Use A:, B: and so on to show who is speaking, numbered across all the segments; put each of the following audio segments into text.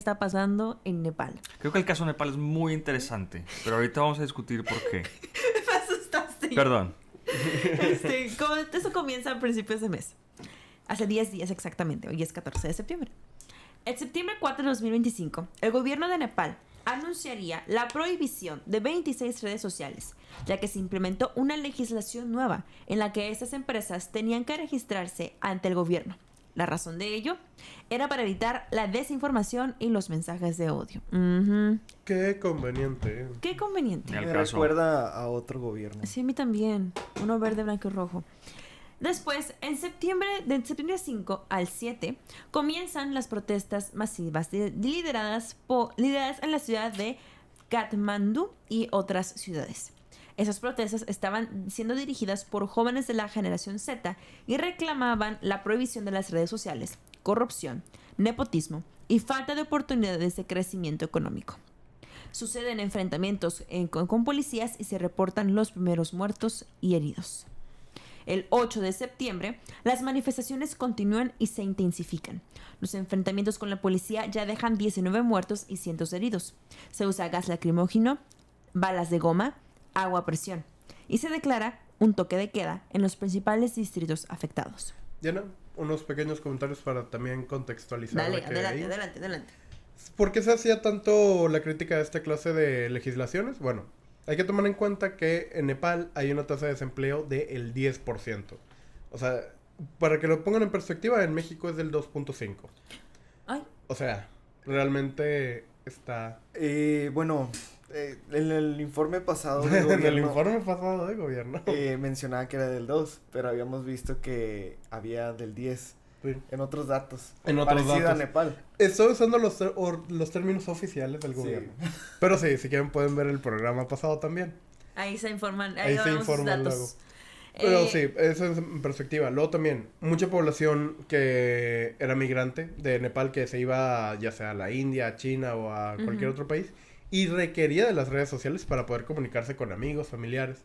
A: está pasando en Nepal.
B: Creo que el caso de Nepal es muy interesante, pero ahorita vamos a discutir por qué.
A: Me asustaste.
B: Perdón.
A: Eso comienza a principios de mes. Hace 10 días exactamente. Hoy es 14 de septiembre. El septiembre 4 de 2025, el gobierno de Nepal anunciaría la prohibición de 26 redes sociales, ya que se implementó una legislación nueva en la que estas empresas tenían que registrarse ante el gobierno. La razón de ello era para evitar la desinformación y los mensajes de odio.
C: Qué conveniente.
A: Qué conveniente.
B: Ni al
D: Me
B: caso.
D: recuerda a otro gobierno.
A: Sí, a mí también. Uno verde, blanco y rojo. Después, de septiembre 5 al 7, comienzan las protestas masivas lideradas en la ciudad de Katmandú y otras ciudades. Esas protestas estaban siendo dirigidas por jóvenes de la generación Z y reclamaban la prohibición de las redes sociales, corrupción, nepotismo y falta de oportunidades de crecimiento económico. Suceden enfrentamientos con policías y se reportan los primeros muertos y heridos. El 8 de septiembre, las manifestaciones continúan y se intensifican. Los enfrentamientos con la policía ya dejan 19 muertos y cientos de heridos. Se usa gas lacrimógeno, balas de goma, agua a presión. Y se declara un toque de queda en los principales distritos afectados.
C: Diana, unos pequeños comentarios para también contextualizar.
A: Dale,
C: de que
A: adelante.
C: ¿Por qué se hacía tanto la crítica a esta clase de legislaciones? Bueno, hay que tomar en cuenta que en Nepal hay una tasa de desempleo del 10%. O sea, para que lo pongan en perspectiva, en México es del 2.5%.
A: Ay.
C: O sea, realmente está...
D: Bueno, en el informe pasado del
C: en
D: gobierno,
C: el informe pasado de gobierno.
D: mencionaba que era del 2, pero habíamos visto que había del 10
C: Sí.
D: en otros datos.
C: En otros
D: parecido
C: datos.
D: a Nepal.
C: Estoy usando los términos oficiales del
D: Sí.
C: gobierno. Pero sí, si quieren pueden ver el programa pasado también.
A: Ahí se informan,
C: Ahí se
A: damos sus
C: informan
A: datos.
C: luego. Pero sí, eso es en perspectiva. Luego también, mucha población que era migrante de Nepal que se iba ya sea a la India, a China o a cualquier otro país y requería de las redes sociales para poder comunicarse con amigos, familiares.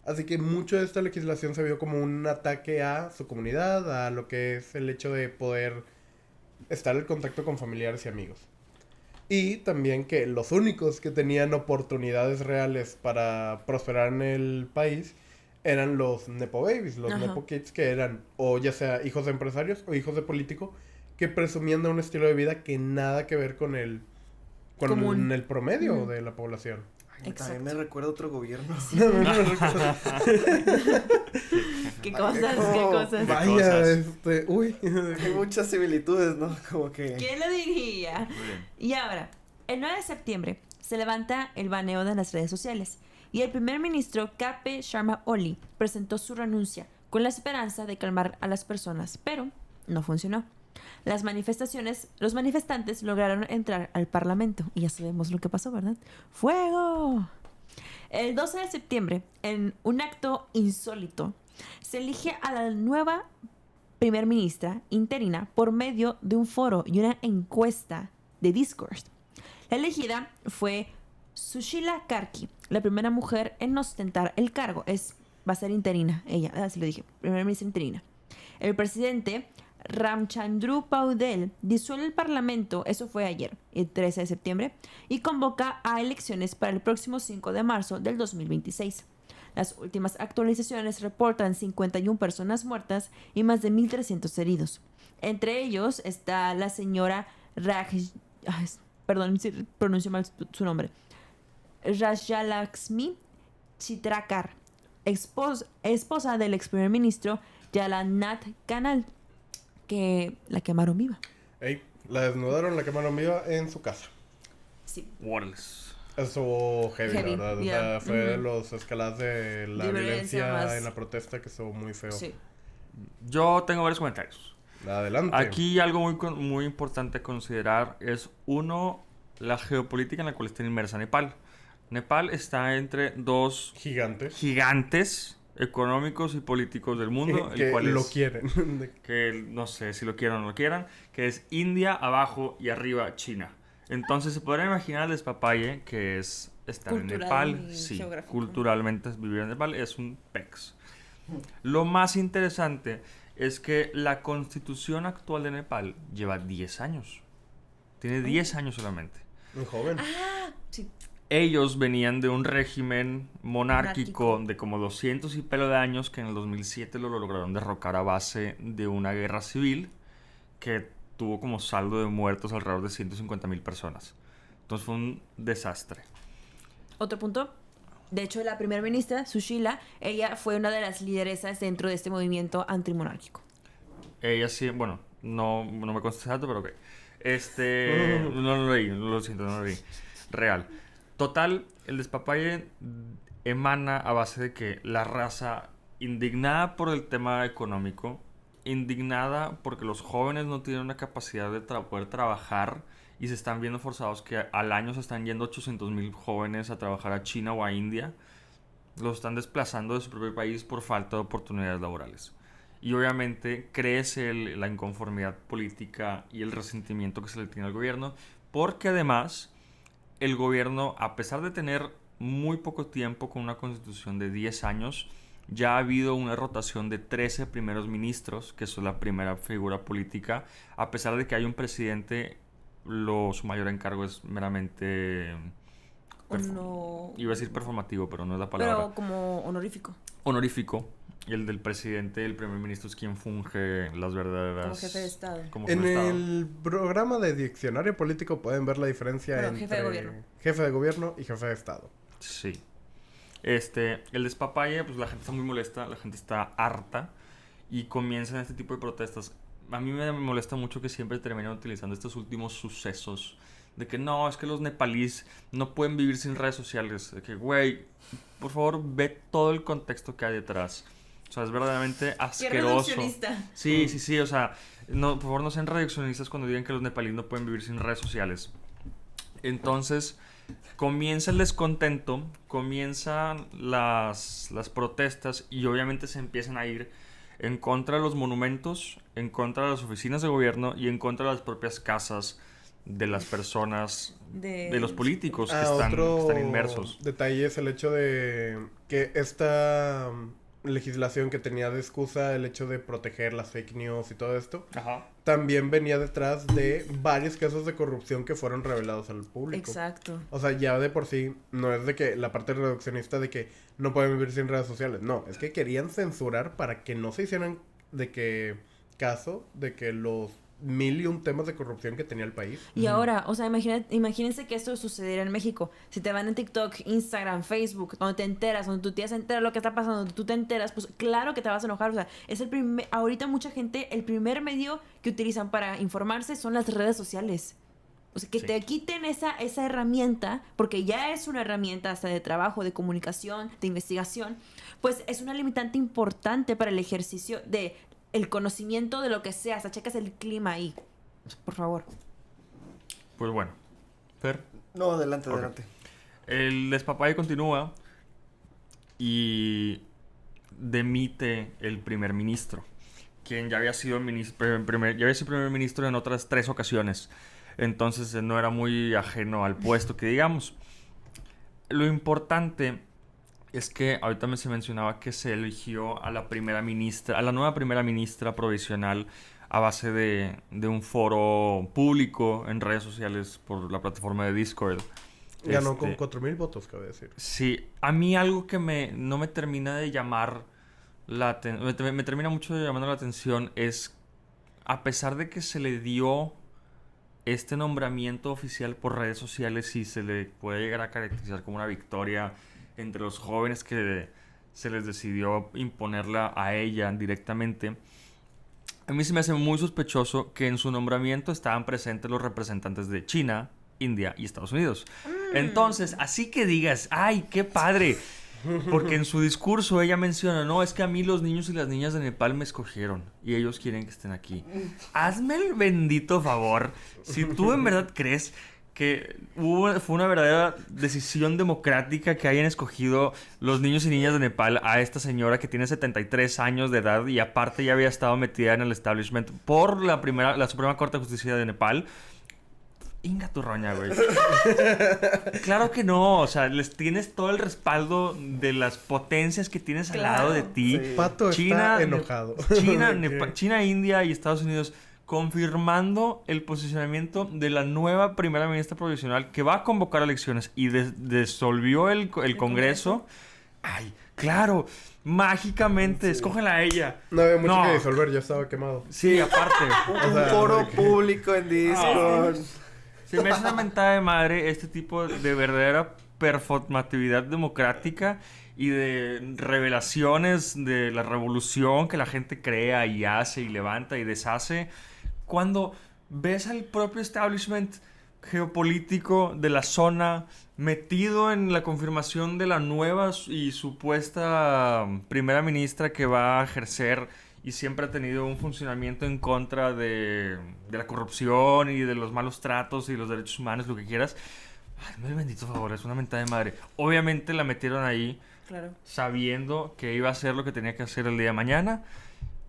C: Así que mucho de esta legislación se vio como un ataque a su comunidad, a lo que es el hecho de poder estar en contacto con familiares y amigos. Y también que los únicos que tenían oportunidades reales para prosperar en el país eran los Nepo Babies, los
A: Ajá.
C: Nepo Kids, que eran o ya sea hijos de empresarios o hijos de político, que presumían de un estilo de vida que nada que ver con el
A: Común.
C: el promedio
A: Ujú.
C: de la población.
D: Ay, también
A: Exacto.
D: me recuerda a otro gobierno.
A: ¿Qué cosas?
D: ¿cómo?
A: ¿Qué cosas?
C: Vaya,
B: cosas.
C: uy.
D: Hay muchas similitudes, ¿no? Como que...
A: ¿Quién lo diría?
B: Muy bien.
A: Y ahora, el 9 de septiembre se levanta el baneo de las redes sociales y el primer ministro K.P. Sharma Oli presentó su renuncia con la esperanza de calmar a las personas, pero no funcionó. Los manifestantes lograron entrar al parlamento y ya sabemos lo que pasó, ¿verdad? ¡Fuego! El 12 de septiembre, en un acto insólito, se elige a la nueva primer ministra interina por medio de un foro y una encuesta de Discord. La elegida fue Sushila Karki, la primera mujer en ostentar el cargo. Va a ser interina, ella, así lo dije, primera ministra interina. El presidente Ramchandru Paudel disuelve el parlamento, eso fue ayer, el 13 de septiembre, y convoca a elecciones para el próximo 5 de marzo del 2026. Las últimas actualizaciones reportan 51 personas muertas y más de 1.300 heridos. Entre ellos está la señora perdón si pronuncio mal su nombre, Rajalaxmi Chitrakar, esposa del ex primer ministro Jagannath Kanal, que la quemaron viva.
C: Ey, la desnudaron, la quemaron viva en su casa.
A: Sí.
B: Waterless.
C: Eso heavy,
A: Heavy,
C: la verdad.
A: yeah.
C: O sea, fue de los escaladas de la
A: De
C: violencia
A: violencia más-
C: en la protesta que estuvo muy feo.
A: Sí.
B: Yo tengo varios comentarios.
C: Adelante.
B: Aquí algo muy importante a considerar es, uno, la geopolítica en la cual está inmersa Nepal. Nepal está entre dos
C: Gigante.
B: gigantes económicos y políticos del mundo,
C: que
B: el cual
C: lo
B: es,
C: quieren.
B: que no sé si lo quieran o no lo quieran, que es India abajo y arriba China. Entonces se podrán imaginar el despapalle que es estar en
A: Cultural
B: Nepal.
A: y
B: Sí,
A: geográfico.
B: culturalmente vivir en Nepal es un pex. Lo más interesante es que la constitución actual de Nepal lleva 10 años. Tiene 10 años solamente.
C: Muy joven.
A: Ah, sí.
B: Ellos venían de un régimen monárquico
A: Monárquico.
B: de como 200 y pelo de años que en el 2007 lo lograron derrocar a base de una guerra civil que tuvo como saldo de muertos alrededor de 150,000 personas. Entonces fue un desastre.
A: Otro punto. De hecho, la primera ministra, Sushila, ella fue una de las lideresas dentro de este movimiento antimonárquico.
B: Ella sí, bueno, no me consta exacto, pero ok. No lo leí, lo siento, no lo leí. Real. Total, el despapalle emana a base de que la raza, indignada por el tema económico, indignada porque los jóvenes no tienen una capacidad de poder trabajar y se están viendo forzados que al año se están yendo 800,000 jóvenes a trabajar a China o a India, los están desplazando de su propio país por falta de oportunidades laborales. Y obviamente crece la inconformidad política y el resentimiento que se le tiene al gobierno, porque además el gobierno, a pesar de tener muy poco tiempo con una constitución de 10 años, ya ha habido una rotación de 13 primeros ministros, que es la primera figura política, a pesar de que hay un presidente, su mayor encargo es meramente... Iba a decir performativo, pero no es la palabra.
A: Pero como honorífico.
B: Honorífico. Y el del presidente, el primer ministro, es quien funge las verdaderas...
A: Como jefe de Estado.
B: Como jefe
C: En
B: de Estado.
C: el programa de diccionario político pueden ver la diferencia
A: Bueno,
C: entre
A: jefe de gobierno.
C: jefe de gobierno y jefe de Estado.
B: Sí. El despapalle, pues la gente está muy molesta, la gente está harta y comienzan este tipo de protestas. A mí me molesta mucho que siempre terminan utilizando estos últimos sucesos de que no, es que los nepalíes no pueden vivir sin redes sociales. De que, güey, por favor, ve todo el contexto que hay detrás. O sea, es verdaderamente asqueroso. Sí, o sea, no, por favor no sean reduccionistas cuando digan que los nepalíes no pueden vivir sin redes sociales. Entonces, comienza el descontento, comienzan las protestas y obviamente se empiezan a ir en contra de los monumentos, en contra de las oficinas de gobierno y en contra de las propias casas de las personas, de los políticos que están inmersos.
C: Detalle es el hecho de que esta legislación que tenía de excusa el hecho de proteger las fake news y todo esto,
B: Ajá.
C: también venía detrás de varios casos de corrupción que fueron revelados al público.
A: Exacto.
C: O sea, ya de por sí, no es de que la parte reduccionista de que no pueden vivir sin redes sociales, no, es que querían censurar para que no se hicieran caso de que los 1,001 temas de corrupción que tenía el país.
A: Y ahora, o sea, imagínense que esto sucediera en México. Si te van en TikTok, Instagram, Facebook, donde te enteras, donde tu tía se entera lo que está pasando, donde tú te enteras, pues claro que te vas a enojar. O sea, es ahorita mucha gente, el primer medio que utilizan para informarse son las redes sociales. O sea, que te quiten esa herramienta, porque ya es una herramienta hasta de trabajo, de comunicación, de investigación, pues es una limitante importante para el ejercicio de el conocimiento de lo que sea. Hasta checas el clima ahí. Por favor.
B: Pues bueno. Fer.
D: No, adelante,
B: Ok.
D: adelante.
B: El despapalle continúa y demite el primer ministro, quien ya había sido primer ministro en otras 3 ocasiones. Entonces no era muy ajeno al puesto, que digamos. Lo importante es que ahorita se mencionaba que se eligió a la nueva primera ministra provisional a base de un foro público en redes sociales por la plataforma de Discord.
C: Ganó con 4,000 votos, cabe decir.
B: Sí, a mí algo que no me termina de llamar me termina mucho llamando la atención es, a pesar de que se le dio este nombramiento oficial por redes sociales y se le puede llegar a caracterizar como una victoria entre los jóvenes que se les decidió imponerla a ella directamente, a mí se me hace muy sospechoso que en su nombramiento estaban presentes los representantes de China, India y Estados Unidos. Entonces, así que digas, ¡ay, qué padre! Porque en su discurso ella menciona, no, es que a mí los niños y las niñas de Nepal me escogieron y ellos quieren que estén aquí. Hazme el bendito favor. Si tú en verdad crees que fue una verdadera decisión democrática que hayan escogido los niños y niñas de Nepal a esta señora que tiene 73 años de edad y aparte ya había estado metida en el establishment por la Suprema Corte de Justicia de Nepal. Inga tu roña, güey. Claro que no. O sea, les tienes todo el respaldo de las potencias que tienes al lado de ti.
D: Sí.
C: Pato
B: China,
C: está enojado.
B: China, India y Estados Unidos confirmando el posicionamiento de la nueva primera ministra provisional que va a convocar elecciones y disolvió el Congreso. Ay, claro, mágicamente,
D: Sí.
B: escógela a ella.
C: No había mucho
B: No.
C: que disolver, ya estaba quemado.
B: Sí, aparte.
D: Un
C: sea,
D: foro
C: de que-
D: público en Discord.
B: Se me hace una mentada de madre este tipo de verdadera performatividad democrática y de revelaciones de la revolución que la gente crea y hace y levanta y deshace. Cuando ves al propio establishment geopolítico de la zona metido en la confirmación de la nueva y supuesta primera ministra que va a ejercer y siempre ha tenido un funcionamiento en contra de la corrupción y de los malos tratos y los derechos humanos, lo que quieras. Ay, no, el bendito favor, es una mentada de madre. Obviamente la metieron ahí
A: Claro.
B: sabiendo que iba a hacer lo que tenía que hacer el día de mañana,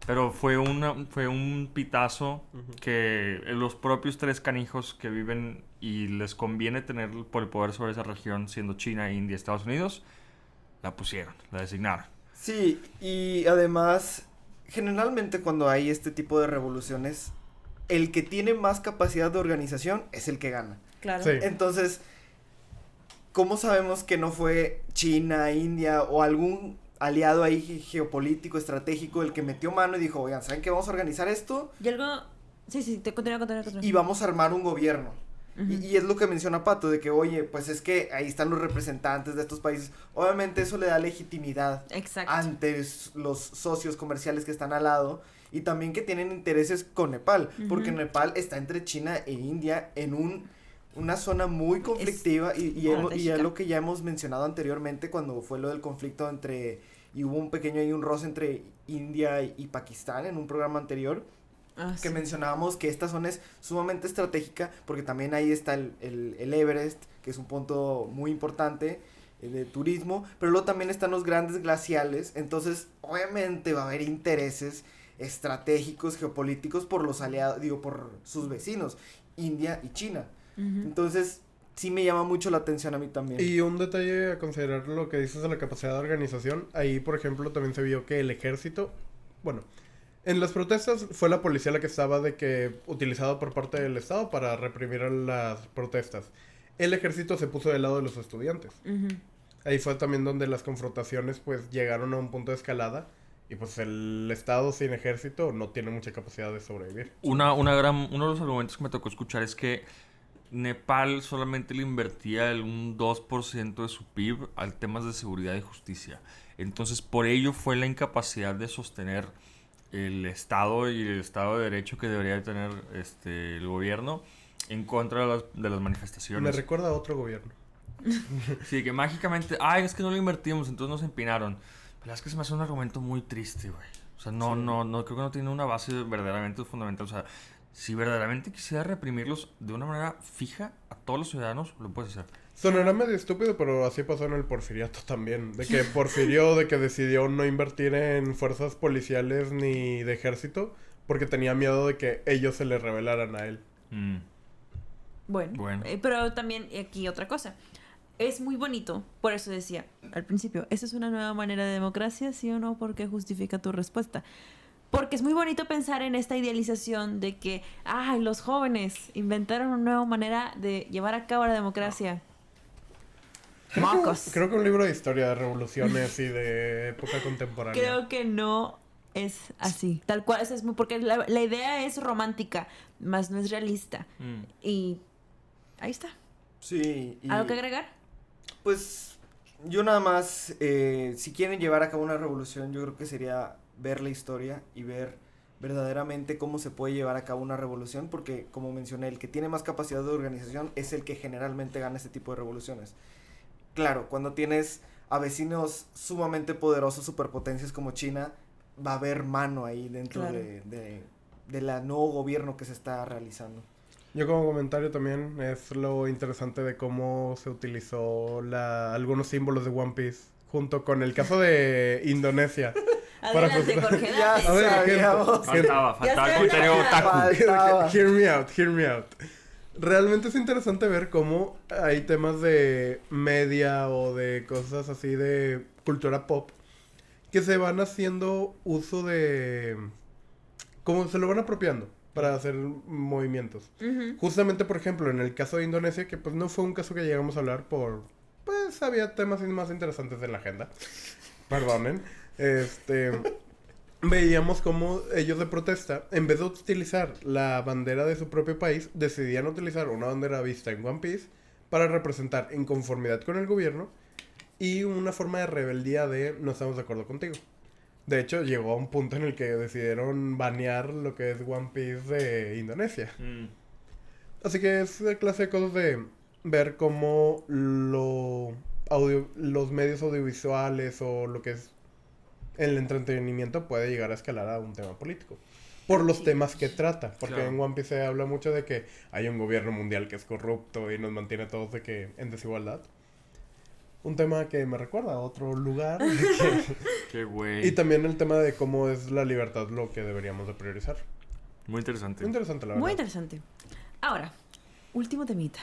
B: pero fue un pitazo que los propios tres canijos que viven y les conviene tener por el poder sobre esa región, siendo China, India, Estados Unidos, la pusieron, la designaron.
D: Sí, y además, generalmente cuando hay este tipo de revoluciones, el que tiene más capacidad de organización es el que gana.
A: Claro.
C: Sí.
D: Entonces, ¿cómo sabemos que no fue China, India o algún aliado ahí geopolítico, estratégico, el que metió mano y dijo, oigan, ¿saben qué? Vamos a organizar esto
A: Y algo... Sí, te continúa.
D: y vamos a armar un gobierno.
A: Ujú.
D: Y es lo que menciona Pato, de que, oye, pues es que ahí están los representantes de estos países. Obviamente eso le da legitimidad
A: Exacto.
D: ante los socios comerciales que están al lado y también que tienen intereses con Nepal, porque
A: Ujú.
D: Nepal está entre China e India en una zona muy conflictiva y es
A: estratégica.
D: lo que ya hemos mencionado anteriormente cuando fue lo del conflicto y hubo un pequeño ahí un roce entre India y Pakistán en un programa anterior.
A: Ah,
D: Que
A: sí.
D: mencionábamos que esta zona es sumamente estratégica porque también ahí está el Everest, que es un punto muy importante de turismo, pero luego también están los grandes glaciales, entonces obviamente va a haber intereses estratégicos, geopolíticos por los aliados, por sus vecinos, India y China.
A: Ujú.
D: Entonces sí me llama mucho la atención a mí también.
C: Y un detalle a considerar lo que dices de la capacidad de organización. Ahí, por ejemplo, también se vio que el ejército, bueno, en las protestas fue la policía la que estaba utilizada por parte del Estado para reprimir a las protestas. El ejército se puso del lado de los estudiantes.
A: Ujú.
C: Ahí fue también donde las confrontaciones pues llegaron a un punto de escalada y pues el Estado sin ejército no tiene mucha capacidad de sobrevivir.
B: Uno de los argumentos que me tocó escuchar es que Nepal solamente le invertía un 2% de su PIB al temas de seguridad y justicia. Entonces, por ello fue la incapacidad de sostener el Estado y el Estado de Derecho que debería tener el gobierno en contra de las
C: Me
B: manifestaciones.
C: recuerda a otro gobierno.
B: Sí, que mágicamente, ay, es que no lo invertimos, entonces nos empinaron. Pero es que se me hace un argumento muy triste, güey. O sea, no, creo que no tiene una base verdaderamente fundamental. O sea, si verdaderamente quisiera reprimirlos de una manera fija a todos los ciudadanos, lo puedes hacer.
C: Sonará medio estúpido, pero así pasó en el Porfiriato también. De que Porfirio decidió no invertir en fuerzas policiales ni de ejército porque tenía miedo de que ellos se le rebelaran a él.
B: Mm.
A: Bueno. Pero también aquí otra cosa. Es muy bonito, por eso decía al principio, ¿esa es una nueva manera de democracia, sí o no? ¿Por qué justifica tu respuesta? Porque es muy bonito pensar en esta idealización de que, los jóvenes inventaron una nueva manera de llevar a cabo la democracia. Mocos.
C: Creo que un libro de historia de revoluciones y de época contemporánea.
A: Creo que no es así. Tal cual, eso es porque la idea es romántica, más no es realista.
B: Mm.
A: Y ahí está.
D: Sí. Y
A: ¿Algo que agregar?
D: pues yo nada más, si quieren llevar a cabo una revolución, yo creo que sería ver la historia y ver verdaderamente cómo se puede llevar a cabo una revolución, porque como mencioné, el que tiene más capacidad de organización es el que generalmente gana este tipo de revoluciones. Claro, cuando tienes a vecinos sumamente poderosos, superpotencias como China, va a haber mano ahí dentro
A: Claro.
D: de la nuevo gobierno que se está realizando.
C: Yo como comentario también es lo interesante de cómo se utilizó algunos símbolos de One Piece junto con el caso de Indonesia.
A: Adelante,
C: Para-
A: Jorge.
D: Ya
A: date.
C: A ver,
D: sabíamos.
B: Faltaba
A: Ya
B: el
A: sé,
B: comentario
A: ya.
B: otaku.
D: Faltaba.
C: Hear me out. Realmente es interesante ver cómo hay temas de media o de cosas así de cultura pop que se van haciendo uso de... como se lo van apropiando. para hacer movimientos.
A: Ujú.
C: Justamente, por ejemplo, en el caso de Indonesia, que pues no fue un caso que llegamos a hablar pues había temas más interesantes en la agenda. Perdonen. Veíamos cómo ellos de protesta, en vez de utilizar la bandera de su propio país, decidían utilizar una bandera vista en One Piece para representar inconformidad con el gobierno y una forma de rebeldía de no estamos de acuerdo contigo. De hecho, llegó a un punto en el que decidieron banear lo que es One Piece de Indonesia. Así que es la clase de cosas de ver cómo los medios audiovisuales o lo que es el entretenimiento puede llegar a escalar a un tema político. Por los temas que trata. Porque
B: Claro.
C: en One Piece se habla mucho de que hay un gobierno mundial que es corrupto y nos mantiene a todos en desigualdad. Un tema que me recuerda a otro lugar.
B: Qué güey.
C: Y también el tema de cómo es la libertad lo que deberíamos de priorizar.
B: Muy interesante.
C: Muy interesante, la verdad.
A: Muy interesante. Ahora, último temita.